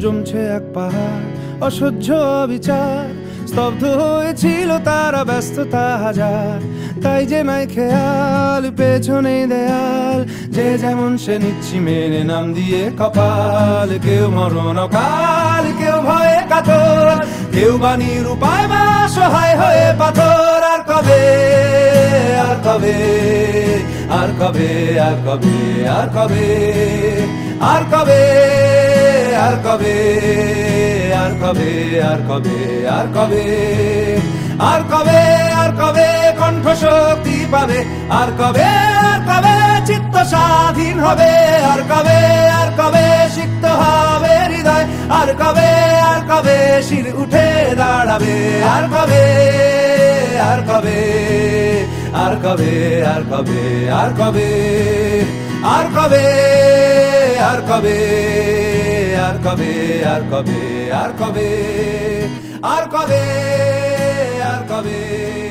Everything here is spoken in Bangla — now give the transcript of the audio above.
জমছে এক পাহাড় অসহ্য বিচার, স্তব্ধ হয়েছিল তারা ব্যস্ততা হাজার। তাই যে নাই খেয়াল পেছনে দেয়াল, যে যেমন সে নিচ্ছি মেনে নাম দিয়ে কপাল। কেউ মরণ অকাল, কেউ ভয়ে কাতর, কেউ বাণীর উপায় বা সহায় হয়ে পাথর। আর কবে, আর কবে, আর কবে, আর কবে, আর কবে, আর কবে, আর কবে, আর কবে, আর কবে, আর কবে, আর কবে, আর কবে কণ্ঠ শক্তি পাবে? আর কবে, আর কবে চিত্ত স্বাধীন হবে? আর কবে, আর কবে সিক্ত হবে হৃদয়? আর কবে, আর কবে শির উঠে দাঁড়াবে? আর কবে, আর কবে, আর কবে, আর কবে, আর কবে, আর কবে, আর কবে, আর কবে, আর কবে, আর কবে, আর কবে, আর কবে।